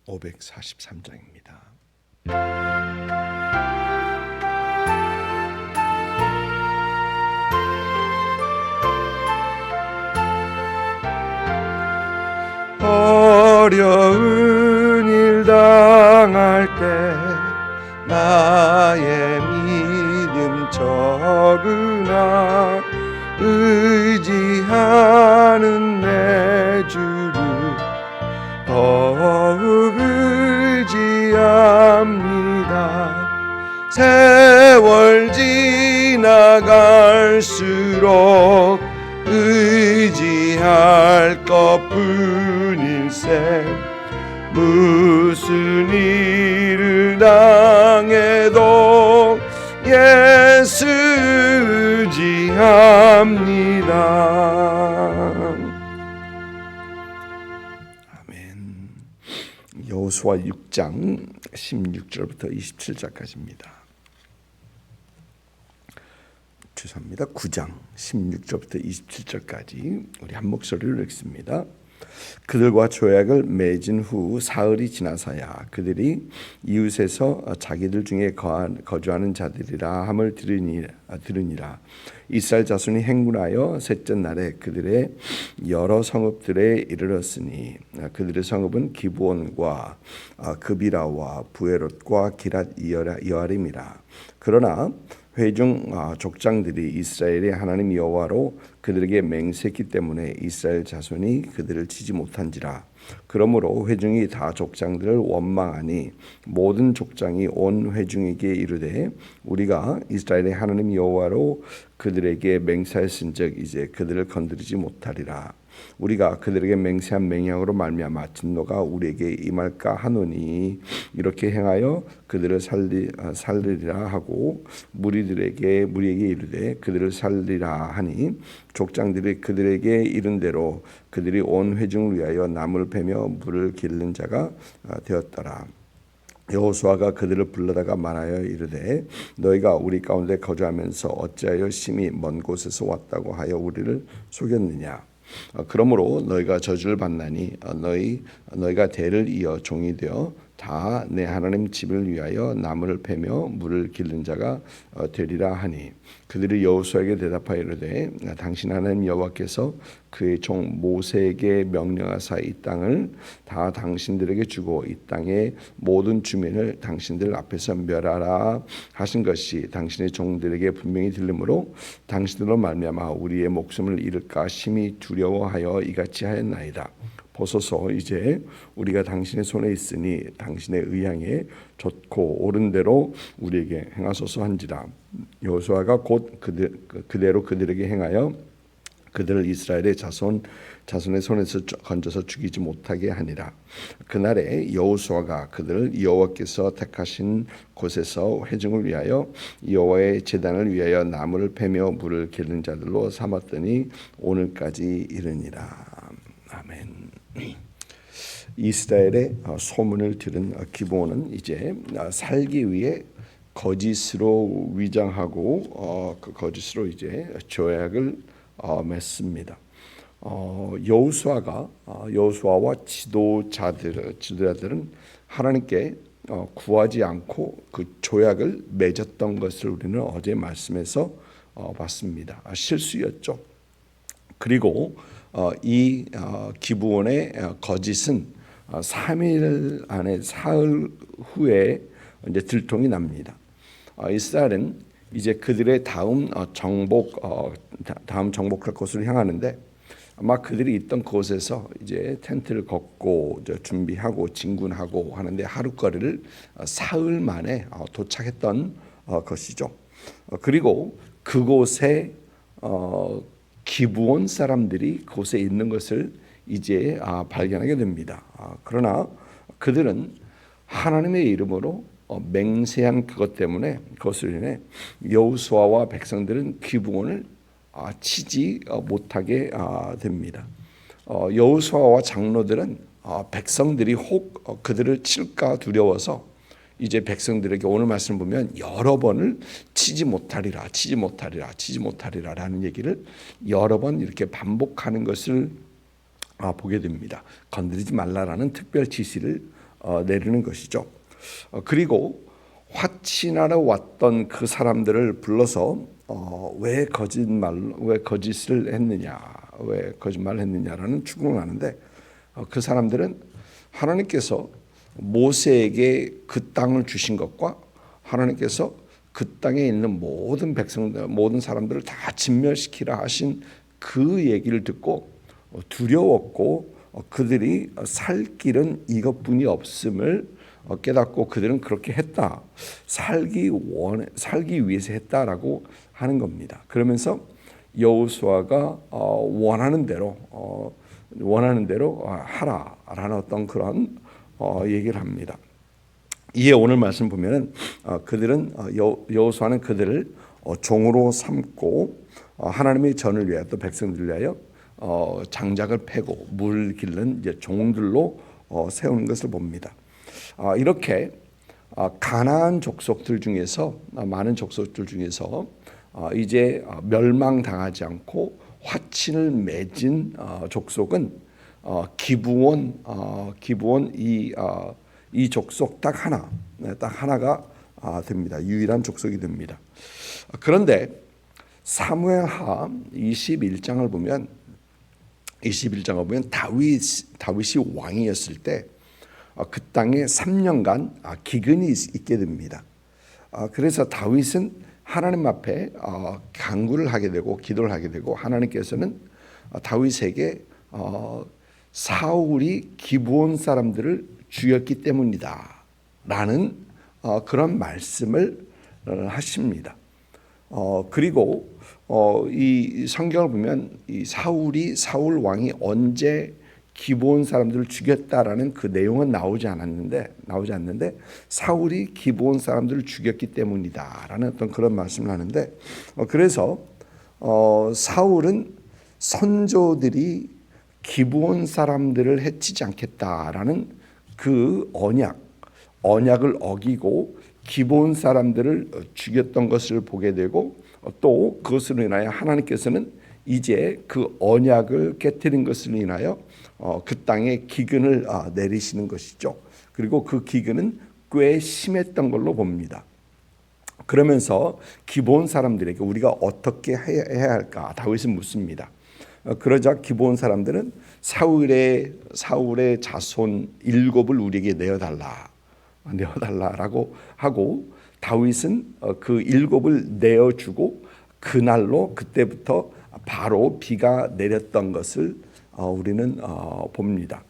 543장입니다. 어려운 일 당할 때 나의 믿음 적으나 의지하는 내 주를 더욱 의지합니다. 세월 지나갈수록 의지할 것뿐일세. 무슨 일을 당해도 예수 의지합니다. 아멘. 여호수아 6장 16절부터 27절까지입니다. 죄송합니다. 9장 16절부터 27절까지 우리 한 목소리로 읽습니다. 그들과 조약을 맺은 후 사흘이 지나서야 그들이 이웃에서 자기들 중에 거주하는 자들이라 함을 들으니라. 이스라엘 자손이 행군하여 셋째 날에 그들의 여러 성읍들에 이르렀으니 그들의 성읍은 기브온과 그비라와 부에롯과 기랏 여아림이라. 그러나 회중 족장들이 이스라엘의 하나님 여호와로 그들에게 맹세했기 때문에 이스라엘 자손이 그들을 치지 못한지라. 그러므로 회중이 다 족장들을 원망하니 모든 족장이 온 회중에게 이르되 우리가 이스라엘의 하나님 여호와로 그들에게 맹세하였은즉 이제 그들을 건드리지 못하리라. 우리가 그들에게 맹세한 맹약으로 말미암아 진노가 우리에게 임할까 하노니 이렇게 행하여 그들을 살리리라 하고 무리에게 이르되 그들을 살리라 하니 족장들이 그들에게 이른 대로 그들이 온 회중을 위하여 나무를 패며 물을 기르는 자가 되었더라. 여호수아가 그들을 불러다가 말하여 이르되 너희가 우리 가운데 거주하면서 어찌하여 심히 먼 곳에서 왔다고 하여 우리를 속였느냐. 그러므로 너희가 저주를 받나니 너희가 대를 이어 종이 되어 다 내 하나님 집을 위하여 나무를 패며 물을 기르는 자가 되리라 하니 그들이 여호수아에게 대답하여 이르되 당신 하나님 여호와께서 그의 종 모세에게 명령하사 이 땅을 다 당신들에게 주고 이 땅의 모든 주민을 당신들 앞에서 멸하라 하신 것이 당신의 종들에게 분명히 들리므로 당신들로 말미암아 우리의 목숨을 잃을까 심히 두려워하여 이같이 하였나이다. 보소서 이제 우리가 당신의 손에 있으니 당신의 의향에 좋고 옳은 대로 우리에게 행하소서 한지라. 여호수아가 곧 그대로 그들에게 행하여 그들을 이스라엘의 자손의 손에서 건져서 죽이지 못하게 하니라. 그날에 여호수아가 그들을 여호와께서 택하신 곳에서 회중을 위하여 여호와의 제단을 위하여 나무를 패며 물을 기르는 자들로 삼았더니 오늘까지 이르니라. 아멘. 이스라엘의 소문을 들은 기브온은 이제 살기 위해 거짓으로 위장하고 그 거짓으로 이제 조약을 맺습니다. 여호수아와 지도자들은 하나님께 구하지 않고 그 조약을 맺었던 것을 우리는 어제 말씀에서 봤습니다. 실수였죠. 그리고 이 기브온의 거짓은 3일 안에 사흘 후에 이제 들통이 납니다. 이스라엘은 이제 그들의 다음 정복할 곳으로 향하는데 아마 그들이 있던 곳에서 이제 텐트를 걷고 준비하고 진군하고 하는데 하루거리를 사흘 만에 도착했던 것이죠. 그리고 그곳에 기브온 사람들이 그곳에 있는 것을 이제 발견하게 됩니다. 그러나 그들은 하나님의 이름으로 맹세한 그것 때문에 그것으로 인해 여호수아와 백성들은 기브온을 치지 못하게 됩니다. 여호수아와 장로들은 백성들이 혹 그들을 칠까 두려워서 이제 백성들에게 오늘 말씀 보면 여러 번을 치지 못하리라 라는 얘기를 여러 번 이렇게 반복하는 것을 보게 됩니다. 건드리지 말라라는 특별 지시를 내리는 것이죠. 그리고 화친하러 왔던 그 사람들을 불러서 왜 거짓을 했느냐, 왜 거짓말을 했느냐라는 추궁을 하는데, 그 사람들은 하나님께서 모세에게 그 땅을 주신 것과 하나님께서 그 땅에 있는 모든 백성들, 모든 사람들을 다 진멸시키라 하신 그 얘기를 듣고 두려웠고, 그들이 살 길은 이것뿐이 없음을 깨닫고 그들은 그렇게 했다. 살기 위해서 했다라고 하는 겁니다. 그러면서 여호수아가 원하는 대로 하라라는 어떤 그런 얘기를 합니다. 이에 오늘 말씀 보면은 그들은 여호수아는 그들을 종으로 삼고 하나님의 전을 위하여 또 백성들을 위하여 장작을 패고 물 기르는 이제 종들로 세우는 것을 봅니다. 이렇게 가나안 족속들 중에서 많은 족속들 중에서 이제 멸망당하지 않고 화친을 맺은 족속은 기브온 이 족속 딱 하나가 됩니다. 유일한 족속이 됩니다. 그런데 사무엘하 21장을 보면 다윗이 왕이었을 때 그 땅에 3년간 기근이 있게 됩니다. 그래서 다윗은 하나님 앞에 간구를 하게 되고 기도를 하게 되고, 하나님께서는 다윗에게 사울이 기브온 사람들을 죽였기 때문이다 라는 그런 말씀을 하십니다. 그리고 이 성경을 보면 이 사울 왕이 언제 기브온 사람들을 죽였다라는 그 내용은 나오지 않는데 사울이 기브온 사람들을 죽였기 때문이다라는 어떤 그런 말씀을 하는데, 그래서 사울은 선조들이 기브온 사람들을 해치지 않겠다라는 그 언약을 어기고 기브온 사람들을 죽였던 것을 보게 되고, 또 그것으로 인하여 하나님께서는 이제 그 언약을 깨뜨린 것을 인하여 그 땅에 기근을 내리시는 것이죠. 그리고 그 기근은 꽤 심했던 걸로 봅니다. 그러면서 기브온 사람들에게 우리가 어떻게 해야 할까 다윗은 묻습니다. 그러자 기브온 사람들은 사울의 자손 7을 우리에게 내어달라라고 하고, 다윗은 그 7을 내어주고 그때부터 바로 비가 내렸던 것을 우리는 봅니다.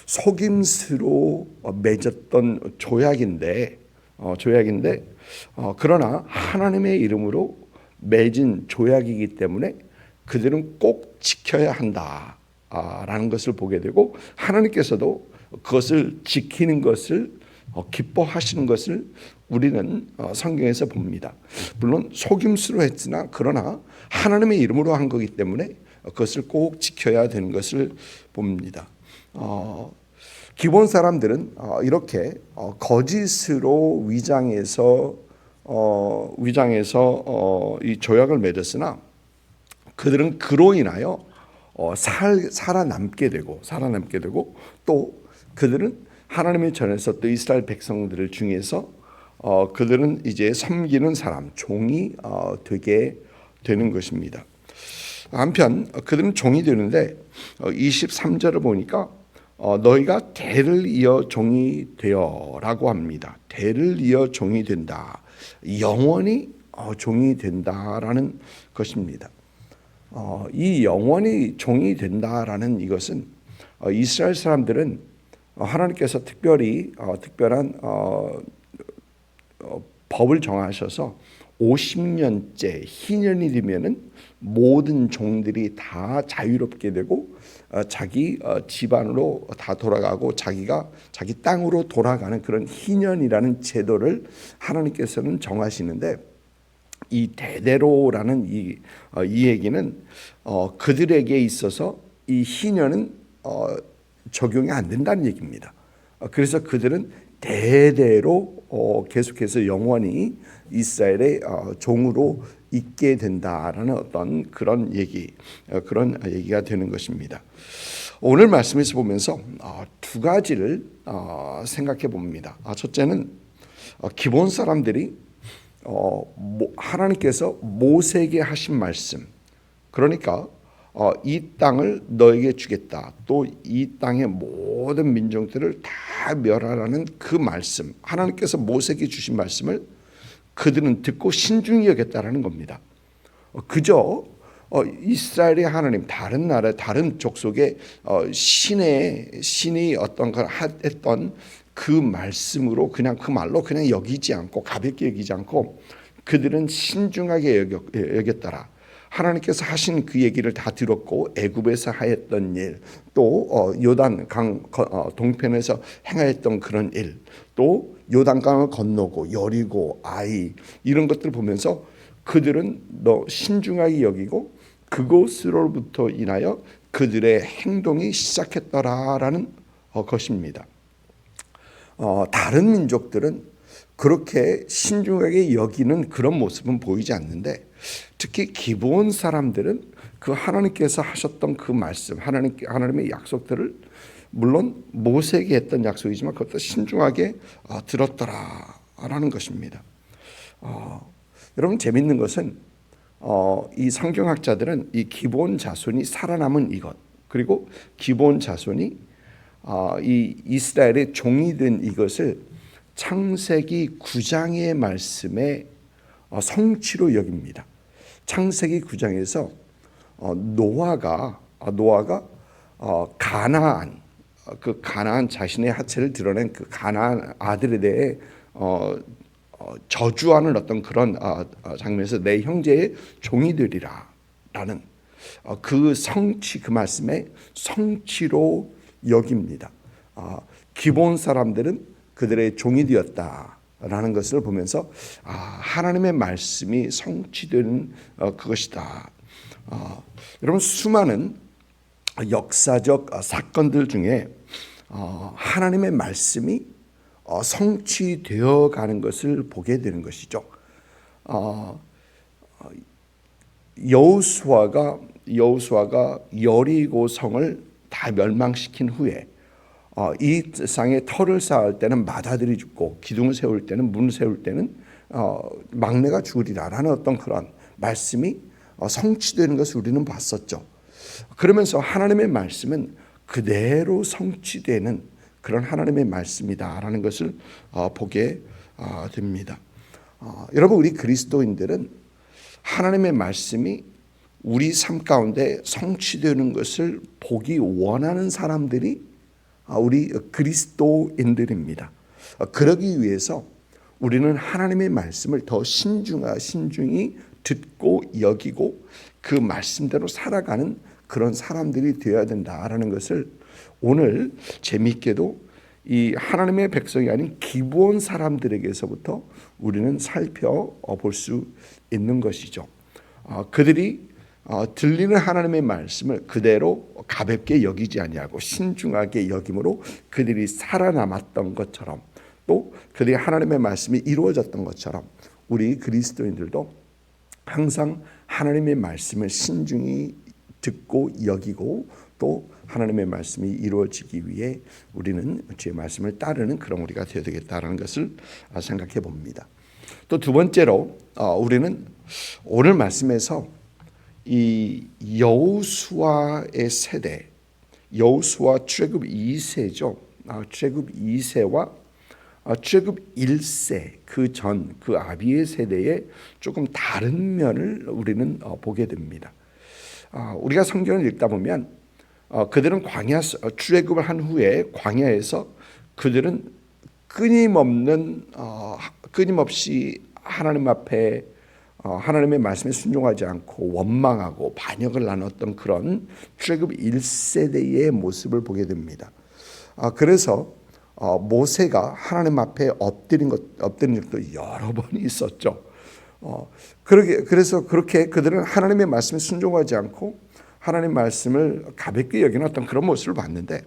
속임수로 맺었던 조약인데 그러나 하나님의 이름으로 맺은 조약이기 때문에 그들은 꼭 지켜야 한다라는 것을 보게 되고, 하나님께서도 그것을 지키는 것을 기뻐하시는 것을 우리는 성경에서 봅니다. 물론 속임수로 했으나 그러나 하나님의 이름으로 한 거기 때문에 그것을 꼭 지켜야 되는 것을 봅니다. 기본 사람들은 이렇게 거짓으로 위장해서 이 조약을 맺었으나 그들은 그로 인하여 살아남게 되고 또 그들은 하나님의 전에서 또 이스라엘 백성들 중에서 그들은 이제 섬기는 사람, 종이 되게 되는 것입니다. 한편 그들은 종이 되는데 23절을 보니까 너희가 대를 이어 종이 되어라고 합니다. 대를 이어 종이 된다. 영원히 종이 된다라는 것입니다. 이 영원히 종이 된다라는 이것은 이스라엘 사람들은 하나님께서 특별한 법을 정하셔서 50년째 희년이 되면은 모든 종들이 다 자유롭게 되고 자기 집안으로 다 돌아가고 자기 땅으로 돌아가는 그런 희년이라는 제도를 하나님께서는 정하시는데, 이 대대로라는 이 얘기는 그들에게 있어서 이 희년은 적용이 안 된다는 얘기입니다. 그래서 그들은 대대로 계속해서 영원히 이스라엘의 종으로 있게 된다라는 어떤 그런 얘기가 되는 것입니다. 오늘 말씀에서 보면서 두 가지를 생각해 봅니다. 첫째는 기본 사람들이 하나님께서 모세에게 하신 말씀, 그러니까 이 땅을 너에게 주겠다, 또 이 땅의 모든 민족들을 다 멸하라는 그 말씀, 하나님께서 모세에게 주신 말씀을 그들은 듣고 신중히 여겼다라는 겁니다. 그저 이스라엘의 하나님, 다른 나라, 다른 족속의 신이 어떤 걸 했던 그 말씀으로 그냥 그 말로 그냥 여기지 않고, 가볍게 여기지 않고 그들은 신중하게 여겼더라. 하나님께서 하신 그 얘기를 다 들었고, 애굽에서 하였던 일, 또 요단 강 동편에서 행하였던 그런 일, 또 요단강을 건너고 여리고 아이, 이런 것들을 보면서 그들은 신중하게 여기고 그것으로부터 인하여 그들의 행동이 시작했더라라는 것입니다. 다른 민족들은 그렇게 신중하게 여기는 그런 모습은 보이지 않는데, 특히 기브온 사람들은 그 하나님께서 하셨던 그 말씀, 하나님의 약속들을, 물론 모세에게 했던 약속이지만 그것도 신중하게 들었더라라는 것입니다. 여러분, 재밌는 것은 이 성경학자들은 이 기브온 자손이 살아남은 이것, 그리고 기브온 자손이 이 이스라엘의 종이 된 이것을 창세기 9장의 말씀의 성취로 여깁니다. 창세기 9장에서 노아가 가나안 자신의 하체를 드러낸 그 가나안 아들에 대해 저주하는 어떤 그런 장면에서 내 형제의 종이 되리라라는 그 성취, 그 말씀의 성취로 여깁니다. 기본 사람들은 그들의 종이 되었다라는 것을 보면서 하나님의 말씀이 성취되는 그것이다. 여러분, 수많은 역사적 사건들 중에 하나님의 말씀이 성취되어 가는 것을 보게 되는 것이죠. 여호수아가 여리고 성을 다 멸망시킨 후에 이 세상에 터를 쌓을 때는 맏아들이 죽고 기둥을 세울 때는 문을 세울 때는 막내가 죽으리라라는 어떤 그런 말씀이 성취되는 것을 우리는 봤었죠. 그러면서 하나님의 말씀은 그대로 성취되는 그런 하나님의 말씀이다라는 것을 보게 됩니다. 여러분, 우리 그리스도인들은 하나님의 말씀이 우리 삶 가운데 성취되는 것을 보기 원하는 사람들이 우리 그리스도인들입니다. 그러기 위해서 우리는 하나님의 말씀을 더 신중히 듣고 여기고 그 말씀대로 살아가는 그런 사람들이 되어야 된다라는 것을 오늘 재미있게도 이 하나님의 백성이 아닌 기브온 사람들에게서부터 우리는 살펴볼 수 있는 것이죠. 그들이 들리는 하나님의 말씀을 그대로 가볍게 여기지 아니하고 신중하게 여김으로 그들이 살아남았던 것처럼, 또 그들이 하나님의 말씀이 이루어졌던 것처럼 우리 그리스도인들도 항상 하나님의 말씀을 신중히 듣고 여기고 또 하나님의 말씀이 이루어지기 위해 우리는 주의 말씀을 따르는 그런 우리가 되어야 되겠다는 것을 생각해 봅니다. 또 두 번째로 우리는 오늘 말씀에서 이 여호수아의 세대, 여호수아 출애굽 2세죠. 출애굽 2세와 출애굽 1세 그 전 그 아비의 세대의 조금 다른 면을 우리는 보게 됩니다. 우리가 성경을 읽다 보면 그들은 광야 출애굽을 한 후에 광야에서 그들은 끊임없이 하나님 앞에 하나님의 말씀에 순종하지 않고 원망하고 반역을 나눴던 그런 출애굽 1세대의 모습을 보게 됩니다. 그래서 모세가 하나님 앞에 엎드린 적도 여러 번이 있었죠. 그래서 그렇게 그들은 하나님의 말씀에 순종하지 않고 하나님의 말씀을 가볍게 여기는 어떤 그런 모습을 봤는데,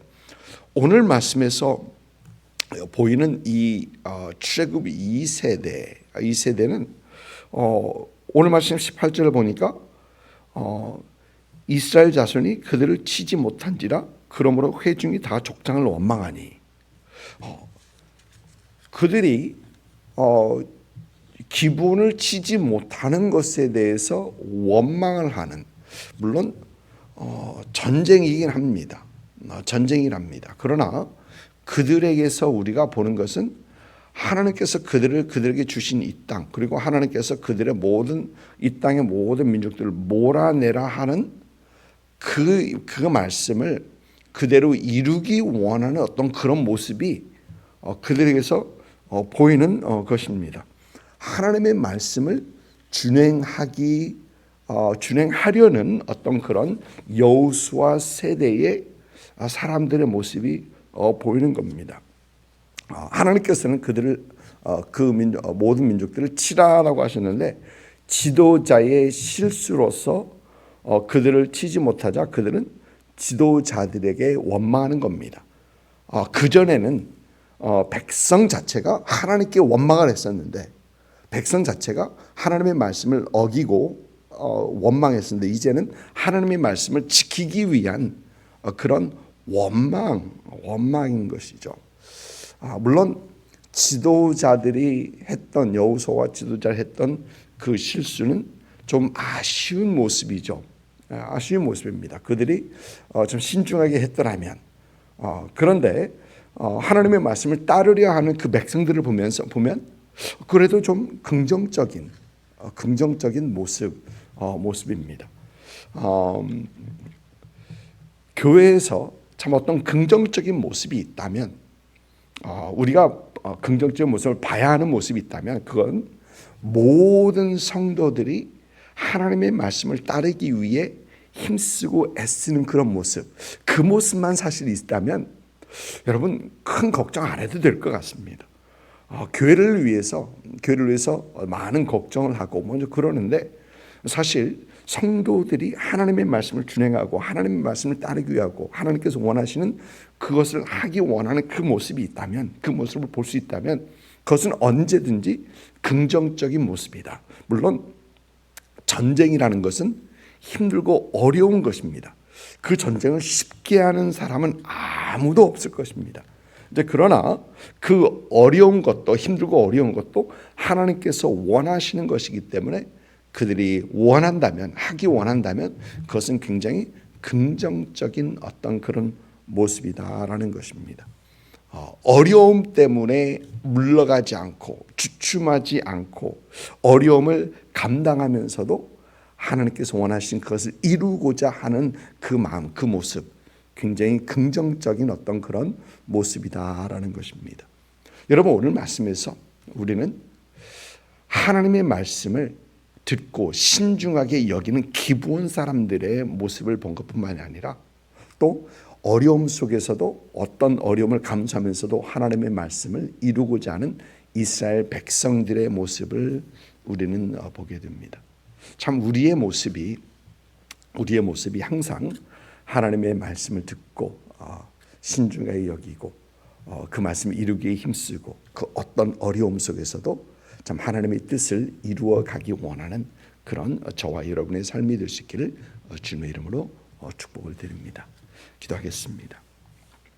오늘 말씀에서 보이는 이 출애굽 2세대, 이 세대는 오늘 말씀 18절을 보니까 이스라엘 자손이 그들을 치지 못한지라 그러므로 회중이 다 족장을 원망하니 그들이 기분을 치지 못하는 것에 대해서 원망을 하는, 물론 전쟁이긴 합니다. 전쟁이랍니다. 그러나 그들에게서 우리가 보는 것은 하나님께서 그들에게 주신 이 땅, 그리고 하나님께서 그들의 이 땅의 모든 민족들을 몰아내라 하는 그 말씀을 그대로 이루기 원하는 어떤 그런 모습이 그들에게서 보이는 것입니다. 하나님의 말씀을 준행하려는 어떤 그런 여호수아 세대의 사람들의 모습이 보이는 겁니다. 하나님께서는 그들을 모든 민족들을 치라라고 하셨는데 지도자의 실수로서 그들을 치지 못하자 그들은 지도자들에게 원망하는 겁니다. 그전에는 백성 자체가 하나님께 원망을 했었는데 백성 자체가 하나님의 말씀을 어기고 원망했었는데 이제는 하나님의 말씀을 지키기 위한 그런 원망인 것이죠. 물론 여호수아와 지도자들이 했던 그 실수는 좀 아쉬운 모습이죠. 아쉬운 모습입니다. 그들이 좀 신중하게 했더라면. 그런데 하나님의 말씀을 따르려 하는 그 백성들을 보면 그래도 좀 긍정적인 모습입니다. 교회에서 참 어떤 긍정적인 모습이 있다면, 우리가 긍정적인 모습을 봐야 하는 모습이 있다면 그건 모든 성도들이 하나님의 말씀을 따르기 위해 힘쓰고 애쓰는 그런 모습, 그 모습만 사실 있다면 여러분 큰 걱정 안 해도 될 것 같습니다. 교회를 위해서 많은 걱정을 하고 먼저 그러는데 사실 성도들이 하나님의 말씀을 준행하고 하나님의 말씀을 따르기 위하고 하나님께서 원하시는 그것을 하기 원하는 그 모습이 있다면, 그 모습을 볼 수 있다면 그것은 언제든지 긍정적인 모습이다. 물론 전쟁이라는 것은 힘들고 어려운 것입니다. 그 전쟁을 쉽게 하는 사람은 아무도 없을 것입니다. 그러나 그 어려운 것도, 힘들고 어려운 것도 하나님께서 원하시는 것이기 때문에 그들이 하기 원한다면 그것은 굉장히 긍정적인 어떤 그런 모습이다라는 것입니다. 어려움 때문에 물러가지 않고 주춤하지 않고 어려움을 감당하면서도 하나님께서 원하신 그것을 이루고자 하는 그 마음, 그 모습, 굉장히 긍정적인 어떤 그런 모습이다라는 것입니다. 여러분, 오늘 말씀에서 우리는 하나님의 말씀을 듣고 신중하게 여기는 기브온 사람들의 모습을 본 것뿐만이 아니라 또 어려움 속에서도 어떤 어려움을 감수하면서도 하나님의 말씀을 이루고자 하는 이스라엘 백성들의 모습을 우리는 보게 됩니다. 참 우리의 모습이 항상 하나님의 말씀을 듣고 신중하게 여기고 그 말씀을 이루기에 힘쓰고 그 어떤 어려움 속에서도 참 하나님의 뜻을 이루어 가기 원하는 그런 저와 여러분의 삶이 될 수 있기를 주님의 이름으로 축복을 드립니다. 기도하겠습니다.